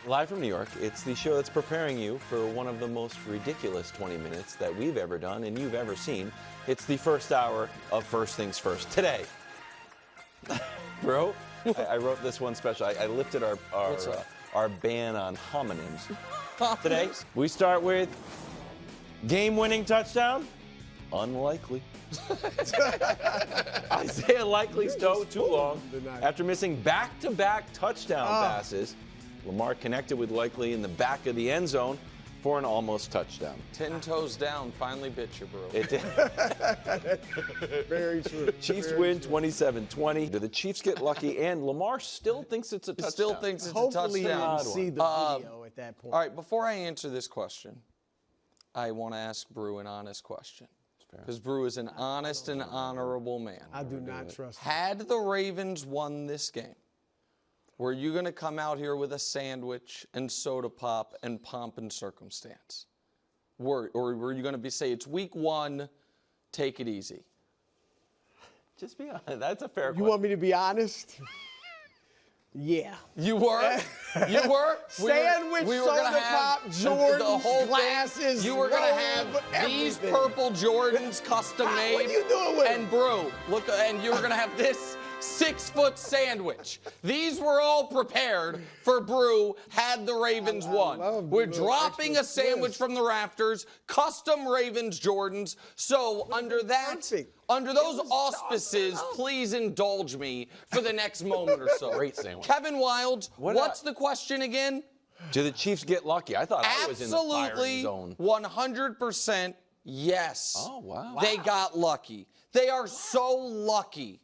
Live from New York, it's the show that's preparing you for one of the most ridiculous 20 minutes that we've ever done and you've ever seen. It's the first hour of First Things First. Today, bro, I wrote this one special. I lifted our ban on homonyms. Today, we start with game-winning touchdown. Unlikely. Isaiah Likely's toe too long. After missing back-to-back touchdown passes, Lamar connected with Likely in the back of the end zone for an almost touchdown. 10 toes down, finally bit you, bro. It did. Very true. Chiefs win 27-20. Do the Chiefs get lucky? And Lamar still thinks it's a touchdown. Still thinks it's Hopefully a touchdown. we'll see the video at that point. All right, before I answer this question, I want to ask Brew an honest question. Because Brew is an honest and honorable man. I do not trust him. Had the Ravens won this game, were you going to come out here with a sandwich and soda pop and pomp and circumstance? Or were you going to say, it's week one, take it easy? Just be honest. That's a fair question. You want me to be honest? Yeah. You were? You were? Sandwich, we were gonna soda have pop, Jordans, the whole glasses, thing. You were going to robe, have these everything. purple Jordans custom made. What are you doing with And Brew, look, and you were going to have this 6-foot sandwich. These were all prepared for Brew had the Ravens won. We're dropping a sandwich from the rafters, custom Ravens Jordans. So under those auspices, please indulge me for the next moment or so. Great sandwich. Kevin Wildes, what's the question again? Do the Chiefs get lucky? I thought I was in the firing zone. 100% yes. Oh, wow. They got lucky. They are so lucky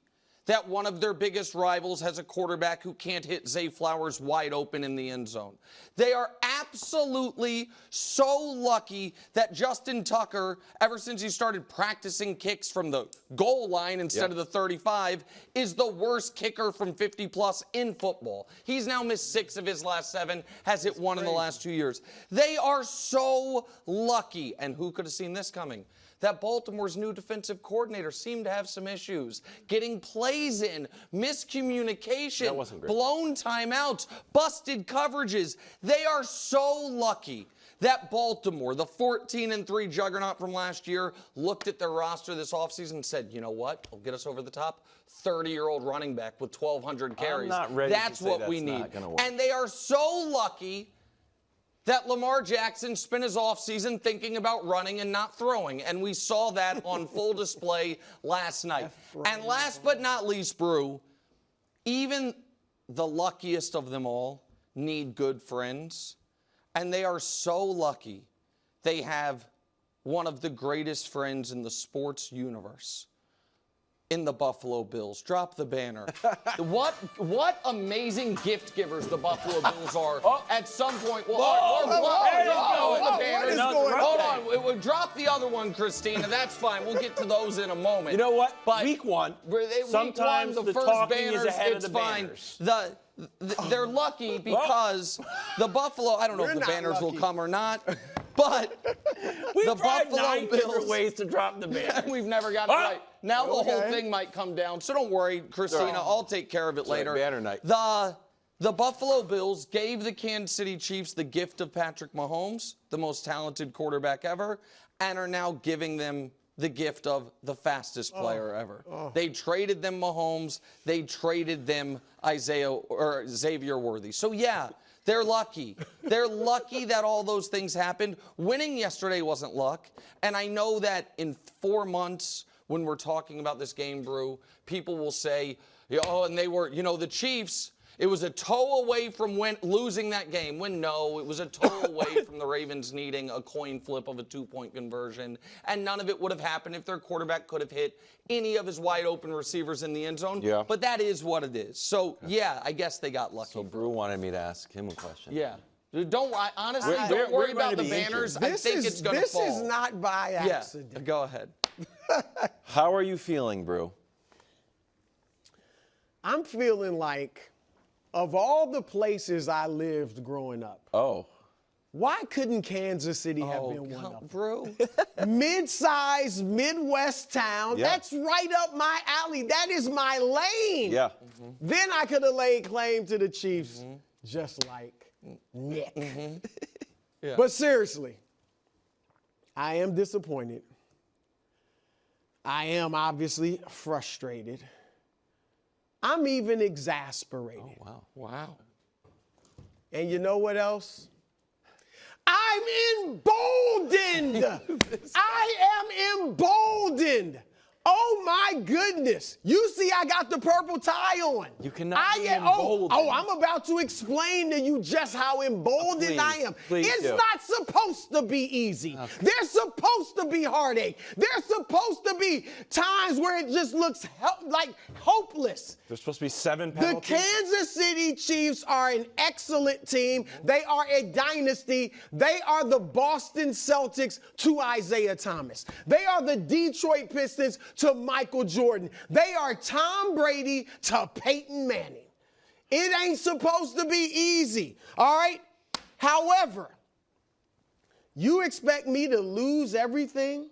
that one of their biggest rivals has a quarterback who can't hit Zay Flowers wide open in the end zone. They are absolutely so lucky that Justin Tucker, ever since he started practicing kicks from the goal line instead of the 35, is the worst kicker from 50-plus in football. He's now missed 6 of his last 7, has hit 1 in the last 2 years. They are so lucky, and who could have seen this coming? That Baltimore's new defensive coordinator seemed to have some issues. Getting plays in, miscommunication, blown timeouts, busted coverages. They are so lucky that Baltimore, the 14-3 juggernaut from last year, looked at their roster this offseason and said, you know what, will get us over the top? 30-year-old running back with 1,200 carries. I'm not ready That's to say what that's we need. not gonna work. And they are so lucky that Lamar Jackson spent his offseason thinking about running and not throwing. And we saw that on full display last night. And last but not least, Brew, even the luckiest of them all need good friends. And they are so lucky they have one of the greatest friends in the sports universe. In the Buffalo Bills. Drop the banner. What amazing gift givers the Buffalo Bills are at some point. Well, hold on. Drop the other one, Christina. That's fine. We'll get to those in a moment. You know what? But week one, sometimes the first talking banners, is ahead of the banners. They're lucky because the Buffalo, I don't know if the banners will come or not, but the Buffalo Bills ways to drop the banner. We've never got it right. Now the whole thing might come down, so don't worry, Christina. I'll take care of it later. Banner night. The Buffalo Bills gave the Kansas City Chiefs the gift of Patrick Mahomes, the most talented quarterback ever, and are now giving them the gift of the fastest player ever. They traded them Mahomes. They traded them Xavier Worthy. So yeah, they're lucky. They're lucky that all those things happened. Winning yesterday wasn't luck, and I know that in 4 months, when we're talking about this game, Brew, people will say, oh, and they were, the Chiefs, it was a toe away from losing that game. When no, it was a toe away from the Ravens needing a coin flip of a 2-point conversion. And none of it would have happened if their quarterback could have hit any of his wide open receivers in the end zone. Yeah. But that is what it is. So, yeah, I guess they got lucky. So Brew wanted me to ask him a question. Yeah. Don't worry about the banners. I think it's going to fall. This is not by accident. Yeah, go ahead. How are you feeling, Brew? I'm feeling like, of all the places I lived growing up, why couldn't Kansas City have been one of them? Brew. Mid-sized Midwest town. Yeah. That's right up my alley. That is my lane. Yeah. Then I could have laid claim to the Chiefs. just like Nick. Yeah. But seriously, I am disappointed. I am obviously frustrated. I'm even exasperated. Oh, wow. And you know what else? I'm emboldened. I am emboldened. Oh my goodness. You see I got the purple tie on. You cannot be emboldened. Oh, I'm about to explain to you just how emboldened I am. It's not supposed to be easy. Okay. There's supposed to be heartache. There's supposed to be times where it just looks like hopeless. There's supposed to be 7 penalties. The Kansas City Chiefs are an excellent team. They are a dynasty. They are the Boston Celtics to Isaiah Thomas. They are the Detroit Pistons to Michael Jordan. They are Tom Brady to Peyton Manning. It ain't supposed to be easy, all right? However, you expect me to lose everything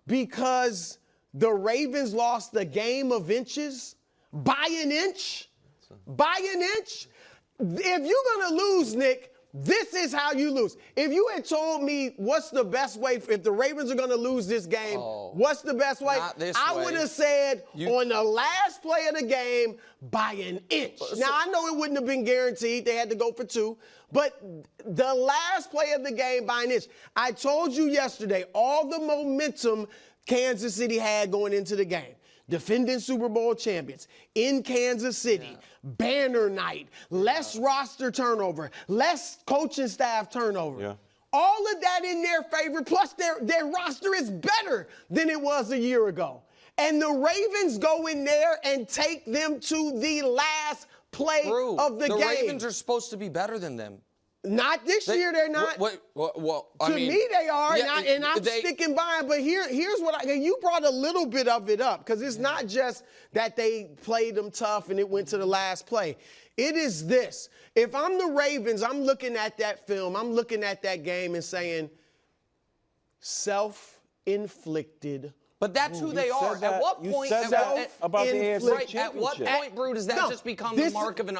because the Ravens lost a game of inches? By an inch? By an inch? If you're going to lose, Nick, this is how you lose. If you had told me what's the best way, if the Ravens are going to lose this game, what's the best way? I would have said on the last play of the game, by an inch. Now, I know it wouldn't have been guaranteed. They had to go for 2. But the last play of the game, by an inch. I told you yesterday all the momentum Kansas City had going into the game. Defending Super Bowl champions in Kansas City, banner night, less roster turnover, less coaching staff turnover. Yeah. All of that in their favor, plus their roster is better than it was a year ago. And the Ravens go in there and take them to the last play of the game. The Ravens are supposed to be better than them. Not this year, they're not. To me, they are, and I'm sticking by it. But here's what you brought a little bit of it up, because it's not just that they played them tough and it went to the last play. It is this. If I'm the Ravens, I'm looking at that film, I'm looking at that game and saying, self-inflicted. But that's who they are. At what point? About the AFC Championship. At what point, Brew, does that just become the mark of an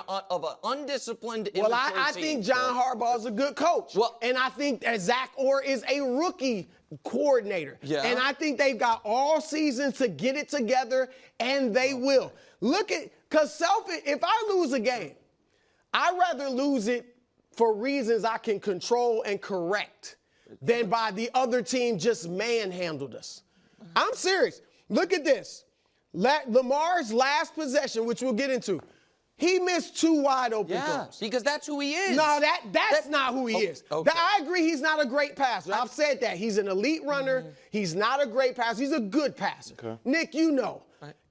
undisciplined, immature team? Well, I think John Harbaugh is a good coach. And I think that Zach Orr is a rookie coordinator. Yeah. And I think they've got all season to get it together, and they will. Because if I lose a game, I'd rather lose it for reasons I can control and correct than by the other team just manhandled us. I'm serious. Look at this. Lamar's last possession, which we'll get into, he missed 2 wide open throws. Because that's who he is. No, that's not who he is. Okay. I agree he's not a great passer. I've said that. He's an elite runner. He's not a great passer. He's a good passer. Okay. Nick, you know,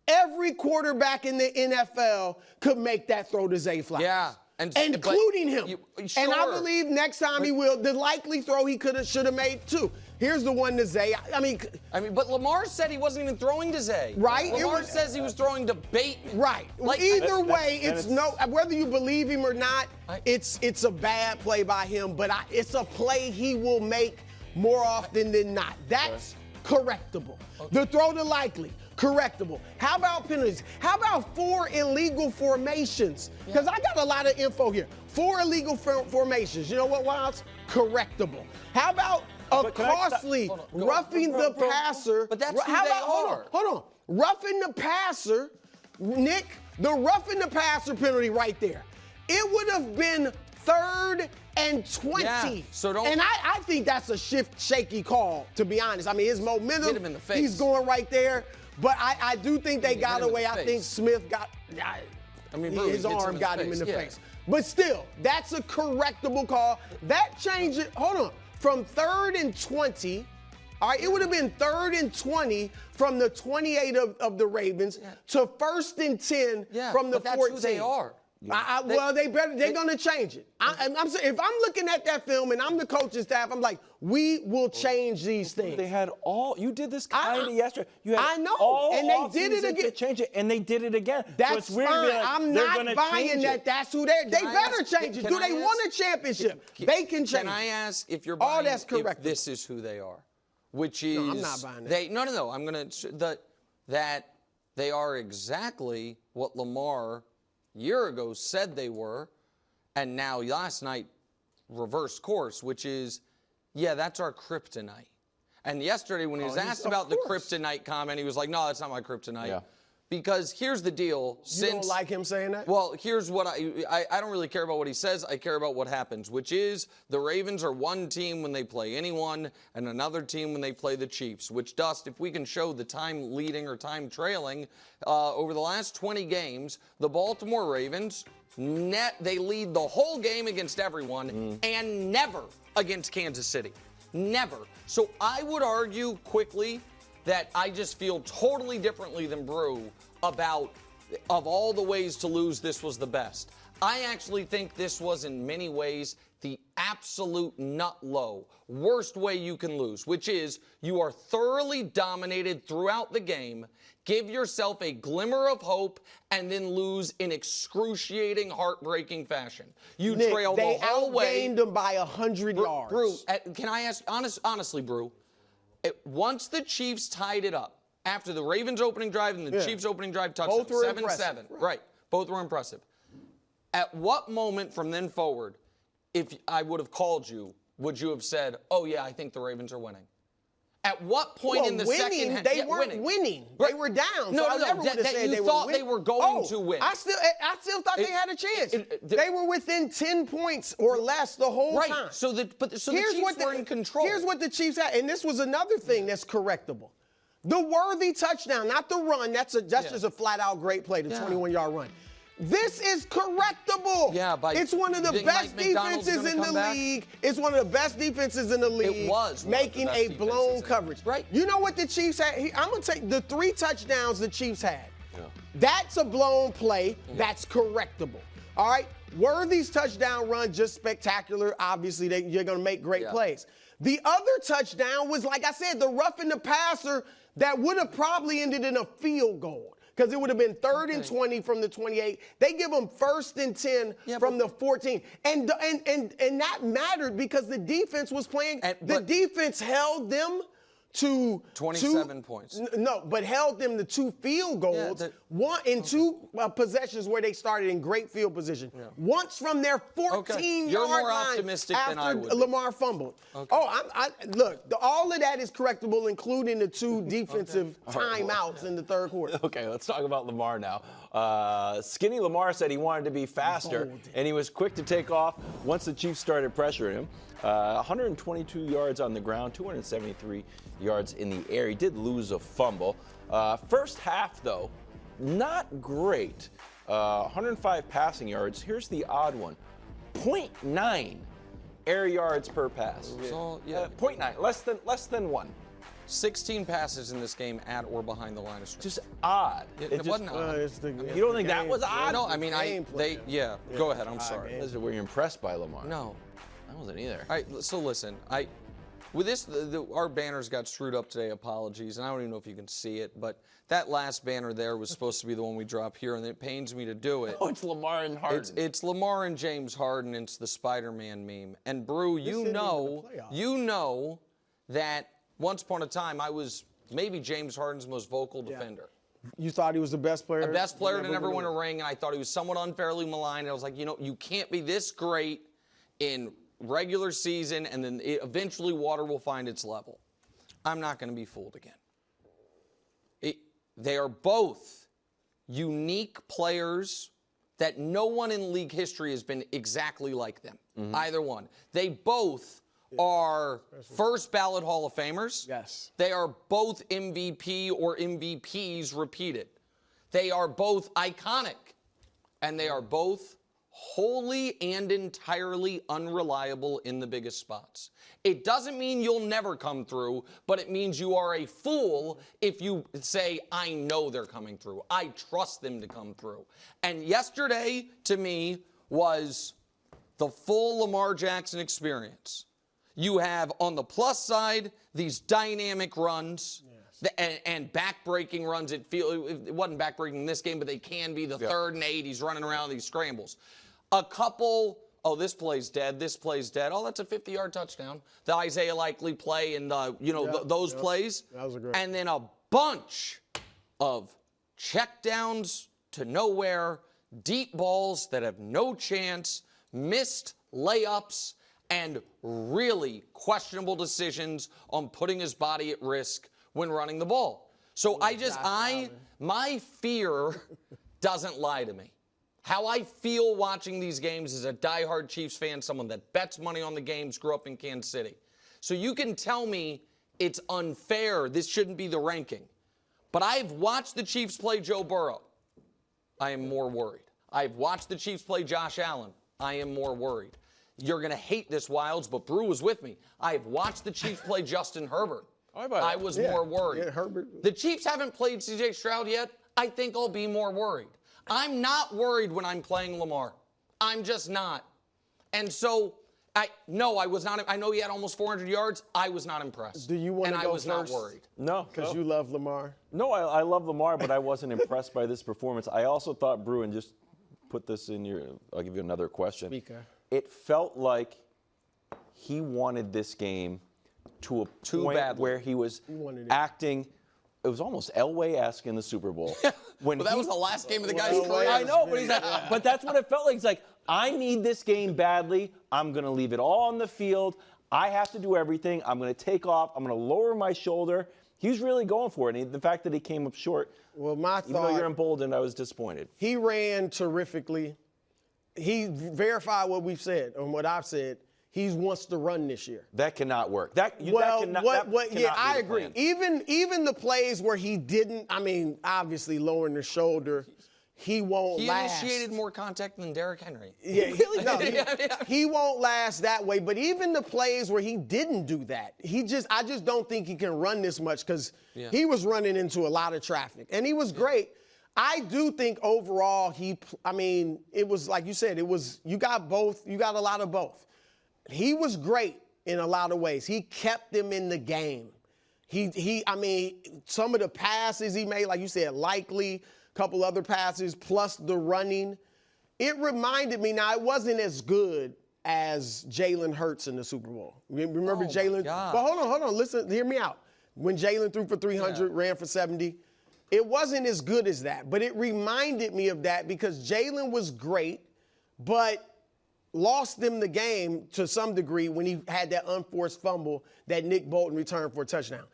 every quarterback in the NFL could make that throw to Zay Flowers. Yeah. Including him. Sure. And I believe next time he will. The likely throw he should have made, too. Here's the one to Zay. I mean, but Lamar said he wasn't even throwing to Zay. Right. Lamar says he was throwing to Bateman. Right. Either way, it's whether you believe him or not, it's a bad play by him, but it's a play he will make more often than not. That's correctable. The throw to likely. Correctable. How about penalties? How about 4 illegal formations? Because I got a lot of info here. 4 illegal formations. You know what, Wilds? Correctable. How about a costly roughing the passer? But that's who they are. Hold on. Roughing the passer, Nick, the roughing the passer penalty right there. It would have been 3rd and 20. Yeah, and I think that's a shaky call, to be honest. I mean, his momentum, hit him in the face. He's going right there. But I do think they got away. I think Smith got his arm got him in the face. But still, that's a correctable call. That changed it. Hold on. From 3rd and 20, all right, it would have been 3rd and 20 from the 28 of the Ravens to 1st and 10 from the 14. That's who they are. They're going to change it. I'm saying, if I'm looking at that film and I'm the coaching staff, I'm like, we will change these things. They had you did this kind of yesterday. I know, and they did it again. To change it, and they did it again. That's so fine. I'm not buying that. That's who they better change it. Do they want a championship? They can change it. Can I ask if you're buying if this is who they are? Which is I'm not buying that. No. I'm going to that they are exactly what Lamar year ago said they were, And now last night, reverse course, which is, yeah, that's our kryptonite. And yesterday when he was asked about the kryptonite comment, he was like, no, that's not my kryptonite. Yeah. Because here's the deal. You don't like him saying that? Well, here's what I don't really care about what he says. I care about what happens, which is the Ravens are one team when they play anyone and another team when they play the Chiefs, which, Dust, if we can show the time leading or time trailing, over the last 20 games, the Baltimore Ravens, they lead the whole game against everyone and never against Kansas City. Never. So I would argue quickly that I just feel totally differently than Brew about, of all the ways to lose, this was the best. I actually think this was in many ways the absolute nut low, worst way you can lose, which is you are thoroughly dominated throughout the game, give yourself a glimmer of hope, and then lose in excruciating, heartbreaking fashion. You trail the whole way. They outgained them by 100 yards. Brew, can I ask, honestly, Brew, once the Chiefs tied it up, after the Ravens opening drive and the Chiefs opening drive touchdown, 7-7, right, both were impressive. At what moment from then forward, if I would have called you, would you have said, oh, yeah, I think the Ravens are winning? At what point in the second half? They weren't winning. Right. They were down. No, so I never would have said they were thought they were going to win. I still thought they had a chance. They were within 10 points or less the whole time. So the Chiefs were in control. Here's what the Chiefs had, and this was another thing that's correctable. The worthy touchdown, not the run. That's just a flat-out great play, the 21-yard run. This is correctable. Yeah, it's one of the best defenses in the league. It's one of the best defenses in the league. It was making a blown coverage. Right. You know what the Chiefs had? I'm gonna take the 3 touchdowns the Chiefs had. Yeah. That's a blown play. That's correctable. All right. Worthy's touchdown run just spectacular. Obviously, you're gonna make great plays. The other touchdown was, like I said, the roughing the passer that would have probably ended in a field goal. Because it would have been 3rd and 20 from the 28. They give them 1st and 10 from the 14. And that mattered because the defense was playing. The defense held them to 27 points. No, but held them to 2 field goals. In 2 possessions where they started in great field position. Once from their 14-yard line. You're more optimistic than I would. Lamar fumbled. Look, all of that is correctable, including the 2 defensive timeouts in the 3rd quarter. Okay, let's talk about Lamar now. Skinny Lamar said he wanted to be faster, and he was quick to take off once the Chiefs started pressuring him. 122 yards on the ground, 273 yards in the air. He did lose a fumble. First half, though, not great. 105 passing yards. Here's the odd one. 0.9 air yards per pass. 0.9, less than 1. 16 passes in this game at or behind the line of scrimmage. Just odd. It wasn't odd. You don't think that was odd? No, I mean, go ahead, I'm sorry. Were you impressed by Lamar? No. I wasn't either. All right, so listen, with this, our banners got screwed up today, apologies, and I don't even know if you can see it, but that last banner there was supposed to be the one we drop here, and it pains me to do it. Oh, it's Lamar and Harden. It's Lamar and James Harden, it's the Spider-Man meme. And Brew, you know that once upon a time I was maybe James Harden's most vocal defender. You thought he was the best player? The best player to never win a ring, and I thought he was somewhat unfairly maligned, and I was like, you can't be this great in regular season, and then eventually water will find its level. I'm not going to be fooled again. They are both unique players that no one in league history has been exactly like them. Either one. They both are first ballot Hall of Famers. Yes. They are both MVP or MVPs repeated. They are both iconic, and they are both wholly and entirely unreliable in the biggest spots. It doesn't mean you'll never come through, but it means you are a fool if you say, I know they're coming through. I trust them to come through. And yesterday, to me, was the full Lamar Jackson experience. You have, on the plus side, these dynamic runs. And back-breaking runs. It wasn't back-breaking in this game, but they can be. The 3rd and 8, he's running around these scrambles. A couple, this play's dead, this play's dead. Oh, that's a 50-yard touchdown. The Isaiah Likely play and, those plays. That was a great. And then a bunch of checkdowns to nowhere, deep balls that have no chance, missed layups and really questionable decisions on putting his body at risk when running the ball. So my fear doesn't lie to me. How I feel watching these games as a diehard Chiefs fan, someone that bets money on the games, grew up in Kansas City. So you can tell me it's unfair, this shouldn't be the ranking. But I've watched the Chiefs play Joe Burrow. I am more worried. I've watched the Chiefs play Josh Allen. I am more worried. You're going to hate this, Wilds, but Brew was with me. I've watched the Chiefs play Justin Herbert. I was more worried. Yeah, Herbert. The Chiefs haven't played C.J. Stroud yet. I think I'll be more worried. I'm not worried when I'm playing Lamar. I'm just not. And so, I was not. I know he had almost 400 yards. I was not impressed. Do you want to go first? And I was not worried. No. Because you love Lamar? No, I love Lamar, but I wasn't impressed by this performance. I also thought, Brew, and just put this in your, I'll give you another question. Speaker. It felt like he wanted this game to a point where he was acting. It was almost Elway-esque in the Super Bowl. Well, that was the last game of the guy's career. I know, but he's like, but that's what it felt like. He's like, I need this game badly. I'm going to leave it all on the field. I have to do everything. I'm going to take off. I'm going to lower my shoulder. He's really going for it. And the fact that he came up short, well, my thought, even though you're emboldened, I was disappointed. He ran terrifically. He verified what we've said and what I've said. He wants to run this year. That cannot work. I agree. Even the plays where he didn't, I mean, obviously lowering the shoulder, he won't last. He initiated more contact than Derrick Henry. Yeah, he won't last that way. But even the plays where he didn't do that, I just don't think he can run this much because he was running into a lot of traffic. And he was great. I do think overall it was like you said, you got both, you got a lot of both. He was great in a lot of ways. He kept them in the game. Some of the passes he made, like you said, likely, a couple other passes, plus the running. It reminded me, now it wasn't as good as Jalen Hurts in the Super Bowl. Remember Jalen? But hold on, listen, hear me out. When Jalen threw for 300, ran for 70, it wasn't as good as that. But it reminded me of that because Jalen was great, but lost them the game to some degree when he had that unforced fumble that Nick Bolton returned for a touchdown.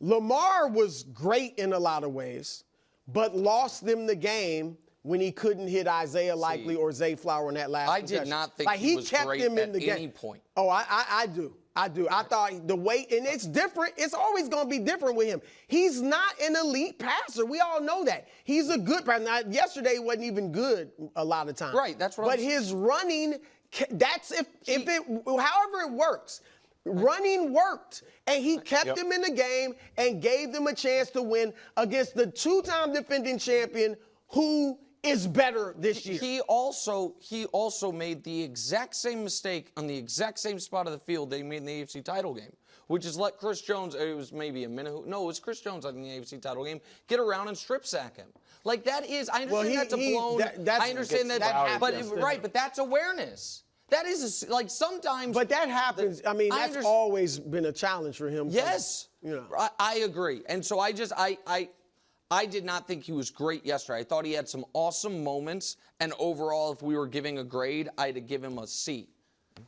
Lamar was great in a lot of ways, but lost them the game when he couldn't hit Isaiah Likely or Zay Flower in that last possession. I did not think he was great at any point. Oh, I do. I thought the weight, and it's different. It's always going to be different with him. He's not an elite passer. We all know that. He's a good passer. Now, yesterday he wasn't even good a lot of times. Right, that's what I'm saying. But his running, that's however it works. Running worked, and he kept them in the game and gave them a chance to win against the two-time defending champion who is better this year. He also made the exact same mistake on the exact same spot of the field they made in the AFC title game, which is let Chris Jones, it was maybe a minute, no, it was Chris Jones in the AFC title game, get around and strip sack him. Like that is, I understand I understand that, but that's awareness. That is like sometimes. But that happens. That's always been a challenge for him. Yes, I agree. And so I did not think he was great yesterday. I thought he had some awesome moments. And overall, if we were giving a grade, I'd give him a C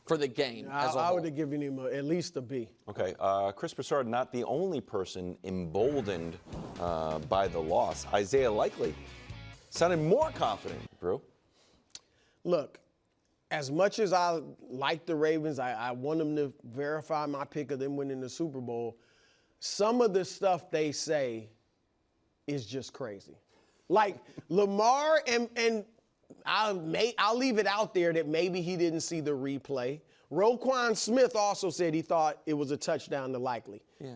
for the game as a whole. I would have given him at least a B. Okay. Chris Broussard, not the only person emboldened by the loss. Isaiah Likely sounded more confident, Brew. Look, as much as I like the Ravens, I want them to verify my pick of them winning the Super Bowl. Some of the stuff they say is just crazy. Like Lamar, and I'll leave it out there that maybe he didn't see the replay. Roquan Smith also said he thought it was a touchdown to Likely. Yeah.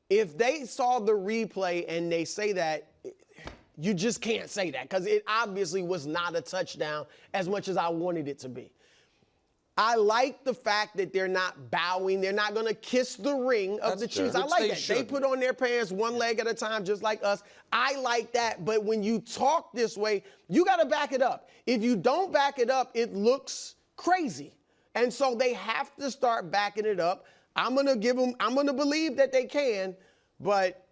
If they saw the replay and they say that, you just can't say that because it obviously was not a touchdown as much as I wanted it to be. I like the fact that they're not bowing. They're not going to kiss the ring of the Chiefs. I like that. They put on their pants one leg at a time, just like us. I like that. But when you talk this way, you got to back it up. If you don't back it up, it looks crazy. And so they have to start backing it up. I'm going to believe that they can, but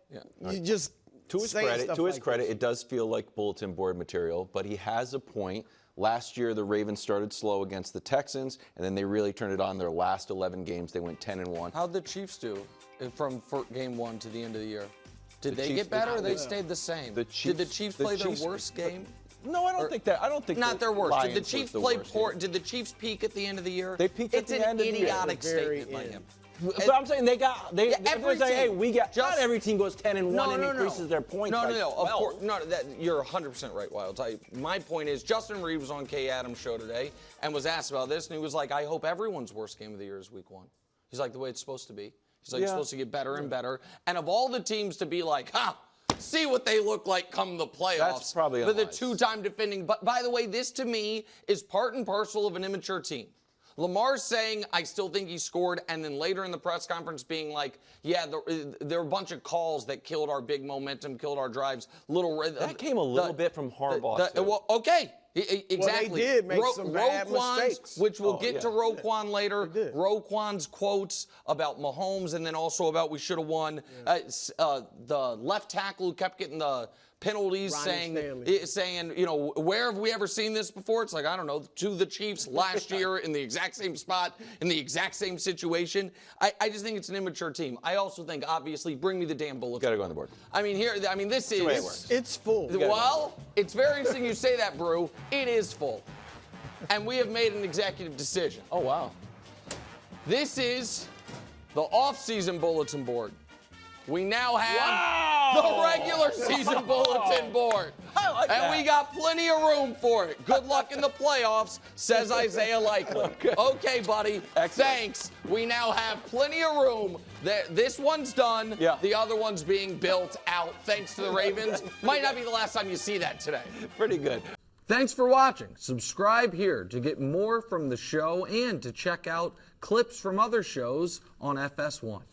you just to his credit, it does feel like bulletin board material, but he has a point. Last year, the Ravens started slow against the Texans, and then they really turned it on. Their last 11 games, they went 10-1. How'd the Chiefs do from game 1 to the end of the year? Did they get better, or they stayed the same? Did the Chiefs play their worst game? No, I don't think that. I don't think not their worst. Did the Lions Chiefs was play worst poor? game. Did the Chiefs peak at the end of the year? They peaked at the end of the year. It's an idiotic statement by him. But I'm saying everyone's saying, hey, we got. Not every team goes 10-1 and increases their points. Of course, you're 100% right, Wild. My point is, Justin Reeves was on Kay Adams' show today and was asked about this, and he was like, I hope everyone's worst game of the year is week 1. He's like, the way it's supposed to be. He's like, it's supposed to get better and better. And of all the teams to be like, see what they look like come the playoffs. That's probably with a 2-time defending. But by the way, this to me is part and parcel of an immature team. Lamar's saying, I still think he scored, and then later in the press conference being like, yeah, there were a bunch of calls that killed our big momentum, killed our drives. That came a little bit from Harbaugh, too. Well, okay. Exactly. Well, they did make some bad mistakes. Which we'll get to Roquan later. Roquan's quotes about Mahomes, and then also about we should have won. The left tackle who kept getting the penalties, saying, where have we ever seen this before? It's like, I don't know, to the Chiefs last year in the exact same spot, in the exact same situation. I just think it's an immature team. I also think, obviously, bring me the damn bulletin. Got to go on the board. This is... It's full. Well, it's very interesting you say that, Brew. It is full. And we have made an executive decision. Oh, wow. This is the off-season bulletin board. We now have the regular season bulletin board. I like that. And we got plenty of room for it. Good luck in the playoffs, says Isaiah Likely. Okay, buddy. Excellent. Thanks. We now have plenty of room. This one's done. Yeah. The other one's being built out thanks to the Ravens. Might not be the last time you see that today. Pretty good. Thanks for watching. Subscribe here to get more from the show and to check out clips from other shows on FS1.